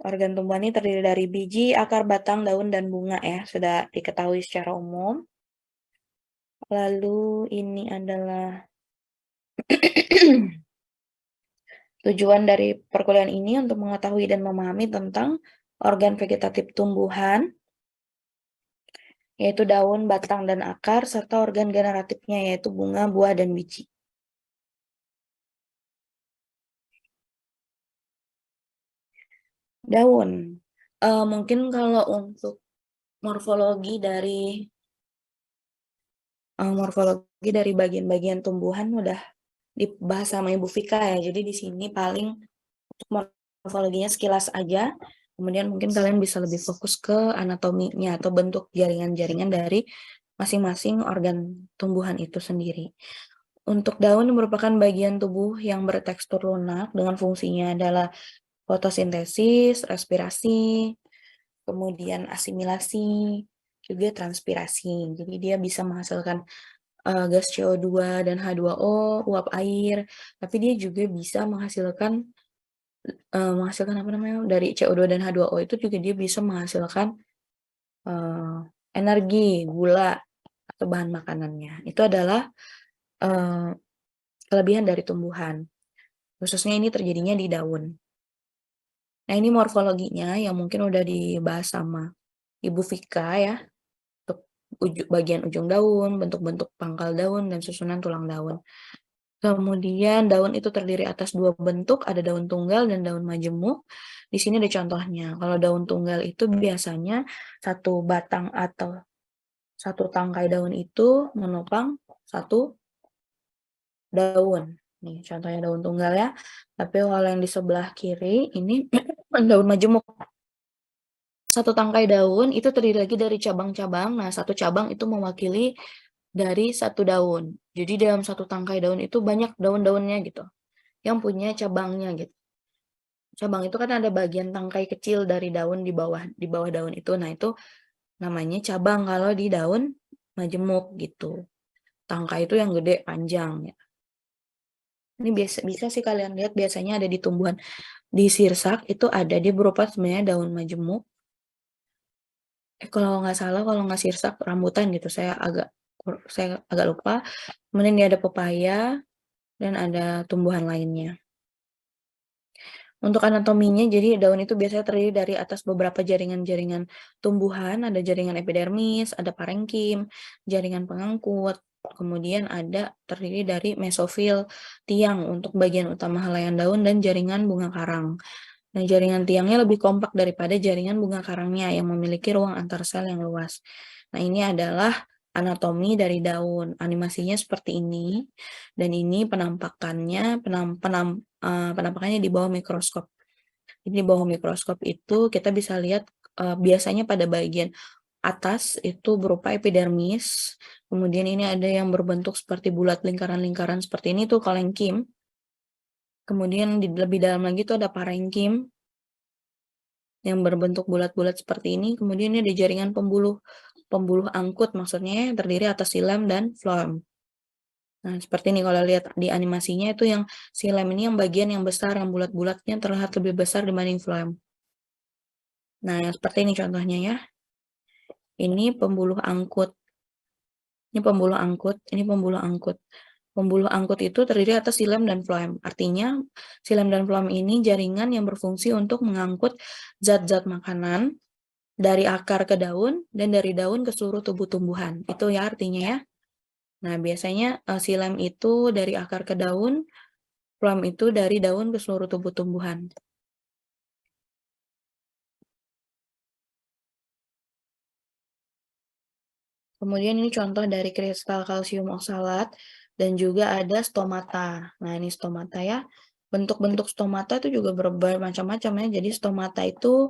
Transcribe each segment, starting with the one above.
Organ tumbuhan ini terdiri dari biji, akar, batang, daun, dan bunga ya, sudah diketahui secara umum. Lalu ini adalah tujuan dari perkuliahan ini untuk mengetahui dan memahami tentang organ vegetatif tumbuhan, yaitu daun, batang, dan akar, serta organ generatifnya, yaitu bunga, buah, dan biji. Daun. Mungkin kalau untuk morfologi dari bagian-bagian tumbuhan udah dibahas sama Ibu Vika ya. Jadi di sini paling untuk morfologinya sekilas aja. Kemudian mungkin kalian bisa lebih fokus ke anatominya atau bentuk jaringan-jaringan dari masing-masing organ tumbuhan itu sendiri. Untuk daun merupakan bagian tubuh yang bertekstur lunak dengan fungsinya adalah fotosintesis, respirasi, kemudian asimilasi, juga transpirasi. Jadi dia bisa menghasilkan gas CO2 dan H2O, uap air, tapi dia juga bisa menghasilkan apa namanya, dari CO2 dan H2O itu juga dia bisa menghasilkan energi, gula, atau bahan makanannya. Itu adalah kelebihan dari tumbuhan. Khususnya ini terjadinya di daun. Nah, ini morfologinya yang mungkin udah dibahas sama Ibu Vika ya, untuk bagian ujung daun, bentuk-bentuk pangkal daun, dan susunan tulang daun. Kemudian daun itu terdiri atas dua bentuk, ada daun tunggal dan daun majemuk. Di sini ada contohnya. Kalau daun tunggal itu biasanya satu batang atau satu tangkai daun itu menopang satu daun. Nih, contohnya daun tunggal ya. Tapi kalau yang di sebelah kiri ini daun majemuk. Satu tangkai daun itu terdiri lagi dari cabang-cabang. Nah, satu cabang itu mewakili dari satu daun. Jadi dalam satu tangkai daun itu banyak daun-daunnya gitu, yang punya cabangnya gitu. Cabang itu kan ada bagian tangkai kecil dari daun di bawah daun itu. Nah, itu namanya cabang kalau di daun majemuk gitu. Tangkai itu yang gede panjang ya. Ini bisa sih kalian lihat biasanya ada di tumbuhan di sirsak itu ada, dia berupa sebenarnya daun majemuk. Kalau nggak salah, kalau nggak sirsak rambutan gitu, saya agak lupa. Kemudian dia ada pepaya dan ada tumbuhan lainnya. Untuk anatominya, jadi daun itu biasanya terdiri dari atas beberapa jaringan-jaringan tumbuhan, ada jaringan epidermis, ada parenkim, jaringan pengangkut, kemudian ada terdiri dari mesofil, tiang untuk bagian utama helaian daun, dan jaringan bunga karang. Nah, jaringan tiangnya lebih kompak daripada jaringan bunga karangnya yang memiliki ruang antar sel yang luas. Nah, ini adalah anatomi dari daun. Animasinya seperti ini, dan ini penampakannya di bawah mikroskop. Jadi di bawah mikroskop itu kita bisa lihat biasanya pada bagian atas itu berupa epidermis, kemudian ini ada yang berbentuk seperti bulat lingkaran-lingkaran seperti ini tuh kalenkim. Kemudian lebih dalam lagi tuh ada parenkim yang berbentuk bulat-bulat seperti ini. Kemudian ini ada jaringan pembuluh angkut, maksudnya yang terdiri atas xilem dan floem. Nah, seperti ini kalau lihat di animasinya itu yang xilem ini yang bagian yang besar, yang bulat-bulatnya terlihat lebih besar dibanding floem. Nah, yang seperti ini contohnya ya. Ini pembuluh angkut. Ini pembuluh angkut, ini pembuluh angkut. Pembuluh angkut itu terdiri atas xilem dan floem. Artinya, xilem dan floem ini jaringan yang berfungsi untuk mengangkut zat-zat makanan dari akar ke daun dan dari daun ke seluruh tubuh tumbuhan. Itu ya artinya ya. Nah, biasanya xilem itu dari akar ke daun, floem itu dari daun ke seluruh tubuh tumbuhan. Kemudian ini contoh dari kristal kalsium oksalat dan juga ada stomata. Nah, ini stomata ya. Bentuk-bentuk stomata itu juga bermacam-macam ya. Jadi stomata itu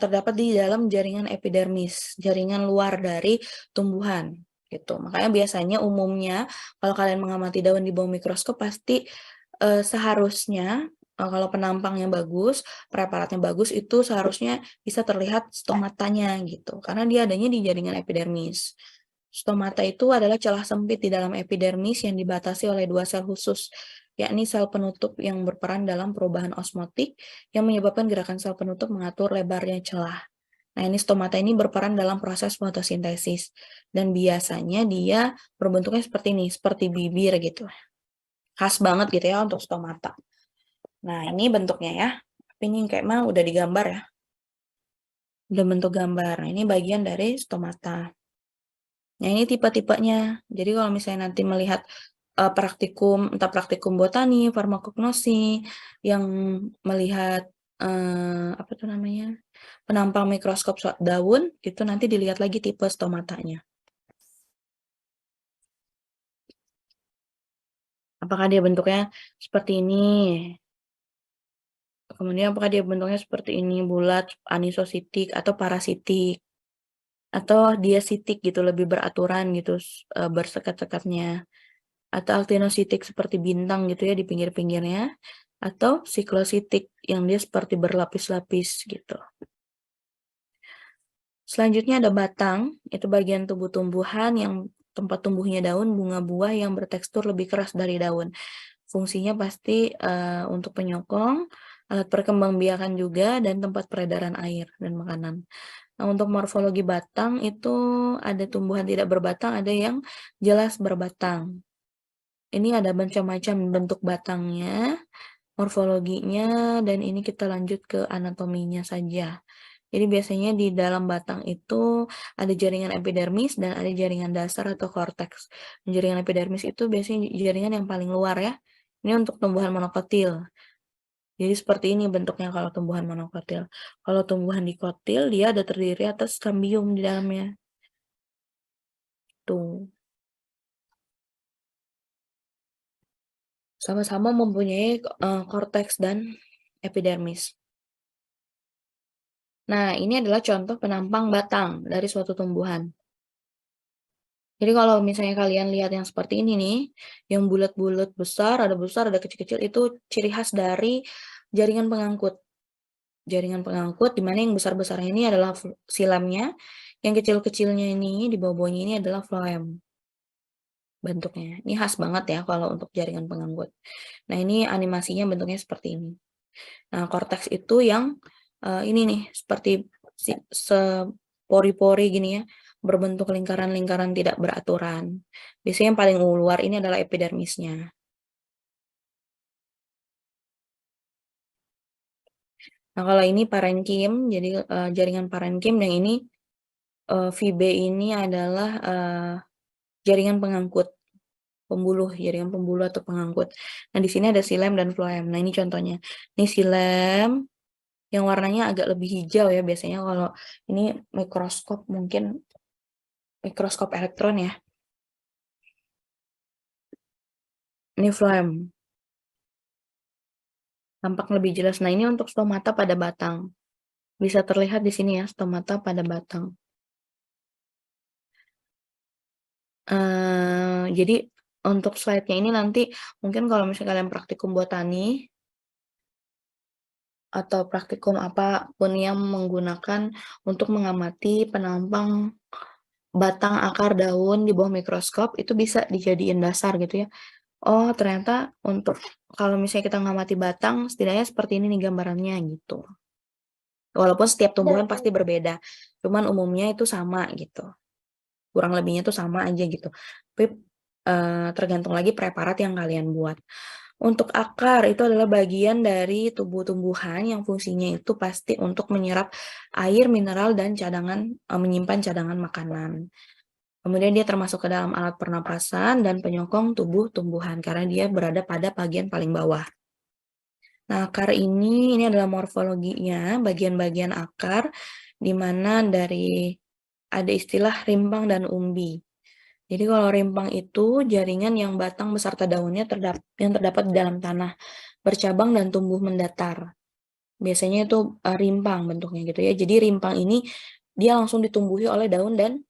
terdapat di dalam jaringan epidermis, jaringan luar dari tumbuhan gitu. Makanya biasanya umumnya kalau kalian mengamati daun di bawah mikroskop pasti seharusnya kalau penampangnya bagus, preparatnya bagus, itu seharusnya bisa terlihat stomatanya gitu, karena dia adanya di jaringan epidermis. Stomata itu adalah celah sempit di dalam epidermis yang dibatasi oleh dua sel khusus, yakni sel penutup yang berperan dalam perubahan osmotik yang menyebabkan gerakan sel penutup mengatur lebarnya celah. Nah, ini stomata ini berperan dalam proses fotosintesis dan biasanya dia berbentuknya seperti ini, seperti bibir gitu. Khas banget gitu ya untuk stomata. Nah, ini bentuknya ya. Tapi ini kayak mah udah digambar ya. Udah bentuk gambar. Nah, ini bagian dari stomata. Nah, ini tipe-tipenya. Jadi kalau misalnya nanti melihat praktikum, entah praktikum botani, farmakognosi, yang melihat apa tuh namanya, penampang mikroskop daun, itu nanti dilihat lagi tipe stomatanya. Apakah dia bentuknya seperti ini? Kemudian apakah dia bentuknya seperti ini, bulat, anisositik, atau parasitik? Atau diasitik gitu, lebih beraturan gitu, bersekat-sekatnya. Atau actinositik seperti bintang gitu ya di pinggir-pinggirnya, atau siklositik yang dia seperti berlapis-lapis gitu. Selanjutnya ada batang, itu bagian tubuh tumbuhan yang tempat tumbuhnya daun, bunga buah yang bertekstur lebih keras dari daun. Fungsinya pasti untuk penyokong, alat perkembangbiakan juga, dan tempat peredaran air dan makanan. Nah, untuk morfologi batang itu ada tumbuhan tidak berbatang, ada yang jelas berbatang. Ini ada macam-macam bentuk batangnya, morfologinya, dan ini kita lanjut ke anatominya saja. Jadi biasanya di dalam batang itu ada jaringan epidermis dan ada jaringan dasar atau korteks. Jaringan epidermis itu biasanya jaringan yang paling luar ya. Ini untuk tumbuhan monokotil. Jadi seperti ini bentuknya kalau tumbuhan monokotil. Kalau tumbuhan dikotil dia ada terdiri atas kambium di dalamnya. Tuh. Sama-sama mempunyai korteks dan epidermis. Nah, ini adalah contoh penampang batang dari suatu tumbuhan. Jadi kalau misalnya kalian lihat yang seperti ini nih, yang bulat-bulat besar, ada kecil-kecil, itu ciri khas dari jaringan pengangkut. Jaringan pengangkut di mana yang besar-besarnya ini adalah silamnya, yang kecil-kecilnya ini di bawah-bawahnya ini adalah floem bentuknya. Ini khas banget ya kalau untuk jaringan pengangkut. Nah, ini animasinya bentuknya seperti ini. Nah, korteks itu yang ini nih seperti pori-pori gini ya, berbentuk lingkaran-lingkaran tidak beraturan. Biasanya yang paling luar ini adalah epidermisnya. Nah, kalau ini parenkim, jadi jaringan parenkim, yang ini VB ini adalah jaringan pengangkut, jaringan pembuluh atau pengangkut. Nah, di sini ada xilem dan floem. Nah, ini contohnya. Ini xilem yang warnanya agak lebih hijau ya, biasanya kalau ini mikroskop mungkin mikroskop elektron ya. Ini floem. Tampak lebih jelas. Nah, ini untuk stomata pada batang. Bisa terlihat di sini ya, stomata pada batang. Jadi untuk slide-nya ini nanti mungkin kalau misalnya kalian praktikum botani atau praktikum apapun yang menggunakan untuk mengamati penampang batang, akar, daun di bawah mikroskop, itu bisa dijadiin dasar gitu ya. Oh, ternyata untuk kalau misalnya kita ngamati batang, setidaknya seperti ini nih gambarannya gitu. Walaupun setiap tumbuhan pasti berbeda, cuman umumnya itu sama gitu. Kurang lebihnya tuh sama aja gitu. Tapi tergantung lagi preparat yang kalian buat. Untuk akar itu adalah bagian dari tubuh tumbuhan yang fungsinya itu pasti untuk menyerap air, mineral, dan menyimpan cadangan makanan. Kemudian dia termasuk ke dalam alat pernapasan dan penyokong tubuh tumbuhan karena dia berada pada bagian paling bawah. Nah, akar ini adalah morfologinya, bagian-bagian akar, di mana ada istilah rimpang dan umbi. Jadi kalau rimpang itu jaringan yang batang beserta daunnya yang terdapat di dalam tanah, bercabang dan tumbuh mendatar. Biasanya itu rimpang bentuknya gitu ya. Jadi rimpang ini dia langsung ditumbuhi oleh daun dan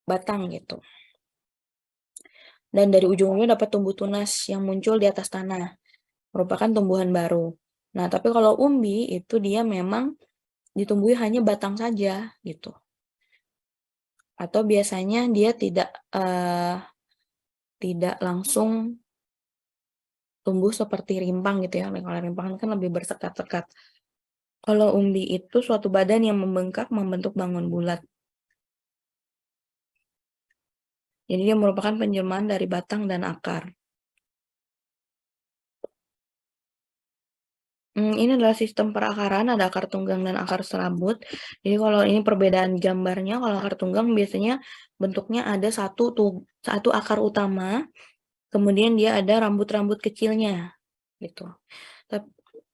batang gitu. Dan dari ujung-ujungnya dapat tumbuh tunas yang muncul di atas tanah, merupakan tumbuhan baru. Nah, tapi kalau umbi itu dia memang ditumbuhi hanya batang saja gitu. Atau biasanya dia tidak langsung tumbuh seperti rimpang gitu ya, kalau rimpang kan lebih bersekat-sekat. Kalau umbi itu suatu badan yang membengkak membentuk bangun bulat. Jadi dia merupakan penjelmaan dari batang dan akar. Ini adalah sistem perakaran, ada akar tunggang dan akar serabut. Jadi kalau ini perbedaan gambarnya, kalau akar tunggang biasanya bentuknya ada satu akar utama, kemudian dia ada rambut-rambut kecilnya, gitu. Tap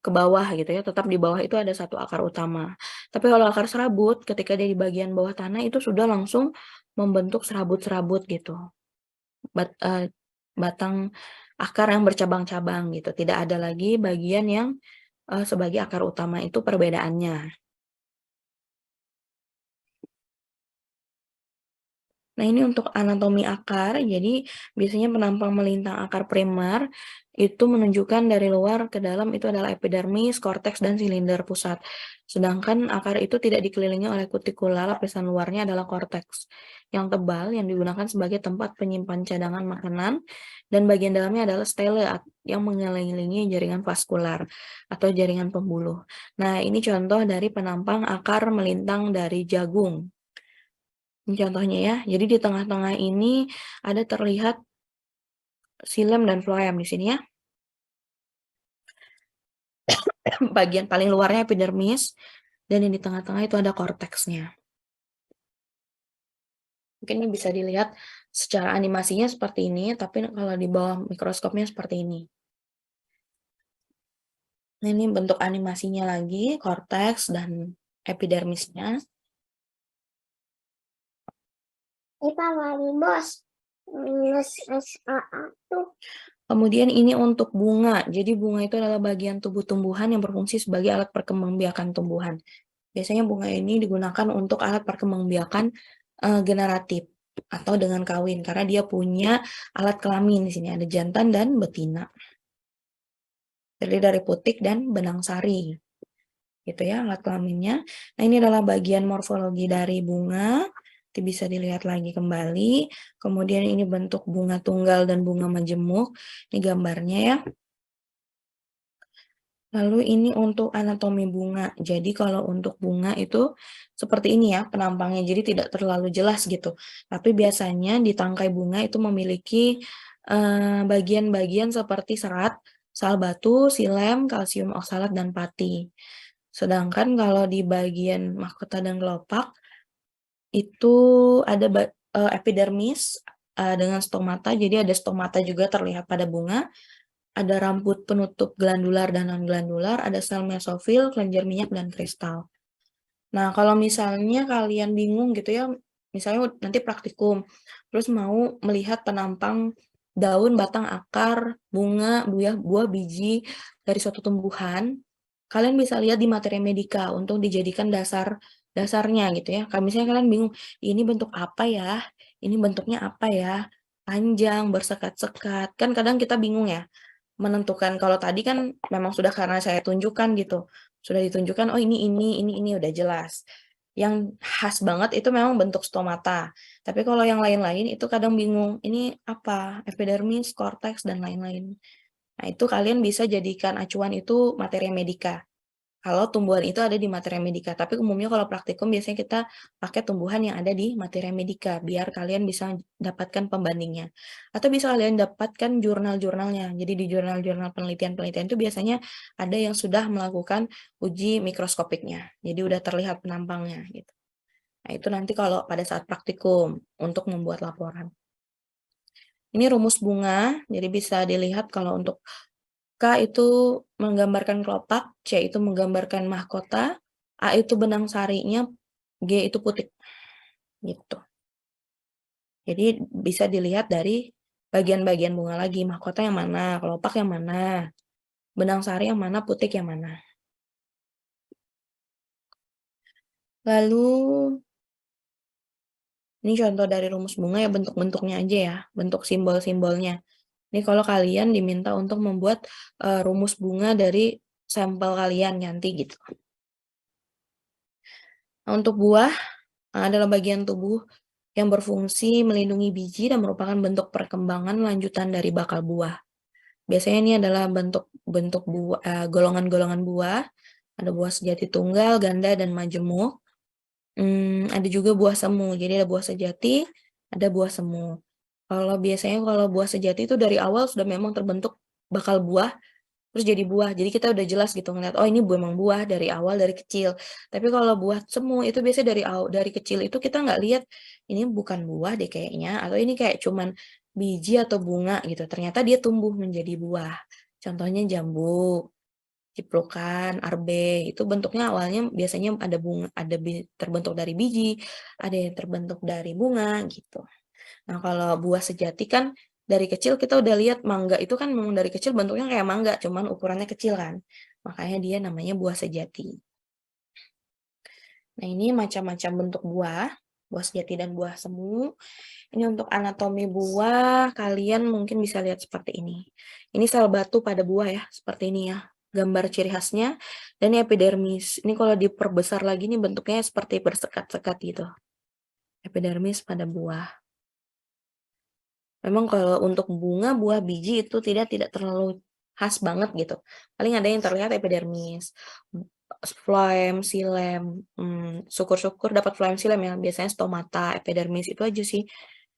ke bawah gitu ya, tetap di bawah itu ada satu akar utama. Tapi kalau akar serabut, ketika dia di bagian bawah tanah itu sudah langsung membentuk serabut-serabut gitu. Bat eee, batang akar yang bercabang-cabang gitu, tidak ada lagi bagian yang sebagai akar utama, itu perbedaannya. Nah, ini untuk anatomi akar, jadi biasanya penampang melintang akar primer itu menunjukkan dari luar ke dalam itu adalah epidermis, korteks, dan silinder pusat. Sedangkan akar itu tidak dikelilingi oleh kutikula, lapisan luarnya adalah korteks yang tebal yang digunakan sebagai tempat penyimpan cadangan makanan, dan bagian dalamnya adalah stele yang mengelilingi jaringan vaskular atau jaringan pembuluh. Nah, ini contoh dari penampang akar melintang dari jagung. Ini contohnya ya, jadi di tengah-tengah ini ada terlihat xilem dan floem di sini ya. Bagian paling luarnya epidermis dan yang di tengah-tengah itu ada korteksnya. Mungkin ini bisa dilihat secara animasinya seperti ini, tapi kalau di bawah mikroskopnya seperti ini. Nah, ini bentuk animasinya lagi, korteks dan epidermisnya. Kita lagi bos. Minus SAA tuh. Kemudian ini untuk bunga. Jadi bunga itu adalah bagian tubuh tumbuhan yang berfungsi sebagai alat perkembangbiakan tumbuhan. Biasanya bunga ini digunakan untuk alat perkembangbiakan generatif atau dengan kawin karena dia punya alat kelamin di sini ada jantan dan betina. Terdiri dari putik dan benang sari. Gitu ya alat kelaminnya. Nah, ini adalah bagian morfologi dari bunga. Nanti bisa dilihat lagi kembali. Kemudian ini bentuk bunga tunggal dan bunga majemuk. Ini gambarnya ya. Lalu ini untuk anatomi bunga. Jadi kalau untuk bunga itu seperti ini ya penampangnya. Jadi tidak terlalu jelas gitu. Tapi biasanya di tangkai bunga itu memiliki bagian-bagian seperti serat, sal batu, silem, kalsium oksalat, dan pati. Sedangkan kalau di bagian mahkota dan kelopak itu ada epidermis dengan stomata. Jadi ada stomata juga terlihat pada bunga. Ada rambut penutup glandular dan non-glandular, ada sel mesofil, kelenjar minyak, dan kristal. Nah, kalau misalnya kalian bingung gitu ya, misalnya nanti praktikum, terus mau melihat penampang daun, batang, akar, bunga, buah, biji dari suatu tumbuhan, kalian bisa lihat di materi medika untuk dijadikan dasarnya gitu ya. Kalau misalnya kalian bingung, ini bentuk apa ya? Ini bentuknya apa ya? Panjang, bersekat-sekat. Kan kadang kita bingung ya menentukan. Kalau tadi kan memang sudah karena saya tunjukkan gitu, sudah ditunjukkan, oh ini udah jelas. Yang khas banget itu memang bentuk stomata. Tapi kalau yang lain-lain itu kadang bingung, ini apa? Epidermis, korteks, dan lain-lain. Nah, itu kalian bisa jadikan acuan itu materi medika. Kalau tumbuhan itu ada di materi medika, tapi umumnya kalau praktikum biasanya kita pakai tumbuhan yang ada di materi medika, biar kalian bisa dapatkan pembandingnya. Atau bisa kalian dapatkan jurnal-jurnalnya. Jadi di jurnal-jurnal penelitian-penelitian itu biasanya ada yang sudah melakukan uji mikroskopiknya. Jadi udah terlihat penampangnya gitu. Nah, itu nanti kalau pada saat praktikum untuk membuat laporan. Ini rumus bunga, jadi bisa dilihat kalau untuk K itu menggambarkan kelopak, C itu menggambarkan mahkota, A itu benang sarinya, G itu putik, gitu. Jadi bisa dilihat dari bagian-bagian bunga lagi, mahkota yang mana, kelopak yang mana, benang sari yang mana, putik yang mana. Lalu ini contoh dari rumus bunga ya bentuk-bentuknya aja ya, bentuk simbol-simbolnya. Ini kalau kalian diminta untuk membuat rumus bunga dari sampel kalian nanti gitu. Nah, untuk buah adalah bagian tubuh yang berfungsi melindungi biji dan merupakan bentuk perkembangan lanjutan dari bakal buah. Biasanya ini adalah bentuk bentuk golongan-golongan buah, ada buah sejati tunggal, ganda, dan majemuk. Ada juga buah semu, jadi ada buah sejati, ada buah semu. Biasanya kalau buah sejati itu dari awal sudah memang terbentuk bakal buah, terus jadi buah. Jadi kita udah jelas gitu ngeliat, oh ini memang buah dari awal, dari kecil. Tapi kalau buah semu itu biasanya dari kecil itu kita nggak lihat, ini bukan buah deh kayaknya, atau ini kayak cuman biji atau bunga gitu. Ternyata dia tumbuh menjadi buah. Contohnya jambu, ciplukan, arbe, itu bentuknya awalnya biasanya ada bunga, terbentuk dari biji, ada yang terbentuk dari bunga gitu. Nah, kalau buah sejati kan dari kecil kita udah lihat mangga itu kan memang dari kecil bentuknya kayak mangga, cuman ukurannya kecil kan. Makanya dia namanya buah sejati. Nah, ini macam-macam bentuk buah, buah sejati dan buah semu. Ini untuk anatomi buah, kalian mungkin bisa lihat seperti ini. Ini sel batu pada buah ya, seperti ini ya. Gambar ciri khasnya. Dan ini epidermis. Ini kalau diperbesar lagi nih bentuknya seperti bersekat-sekat gitu. Epidermis pada buah. Memang kalau untuk bunga, buah, biji itu tidak terlalu khas banget gitu. Paling ada yang terlihat epidermis, floem, xilem, syukur-syukur dapat floem, xilem ya, biasanya stomata, epidermis, itu aja sih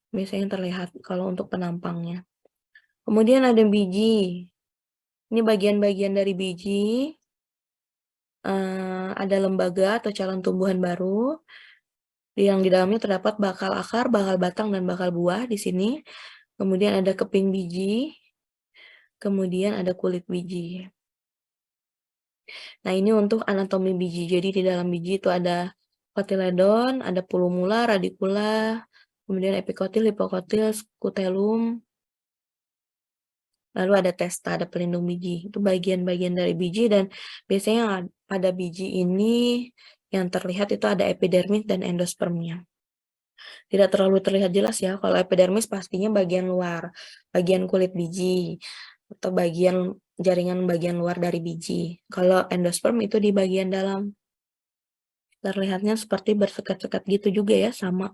biasanya yang terlihat kalau untuk penampangnya. Kemudian ada biji, ini bagian-bagian dari biji, ada lembaga atau calon tumbuhan baru, yang di dalamnya terdapat bakal akar, bakal batang, dan bakal buah di sini. Kemudian ada keping biji, kemudian ada kulit biji. Nah, ini untuk anatomi biji. Jadi di dalam biji itu ada kotiledon, ada plumula, radicula, kemudian epikotil, hipokotil, skutelum, lalu ada testa, ada pelindung biji. Itu bagian-bagian dari biji, dan biasanya pada biji ini yang terlihat itu ada epidermis dan endospermnya. Tidak terlalu terlihat jelas ya, kalau epidermis pastinya bagian luar, bagian kulit biji, atau jaringan bagian luar dari biji. Kalau endosperm itu di bagian dalam. Terlihatnya seperti bersekat-sekat gitu juga ya, sama.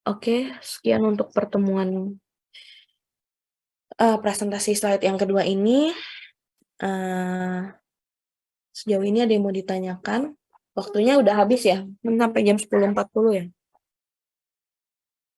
Oke, sekian untuk pertemuan presentasi slide yang kedua ini. Sejauh ini ada yang mau ditanyakan? Waktunya udah habis ya, sampai jam 10.40 ya?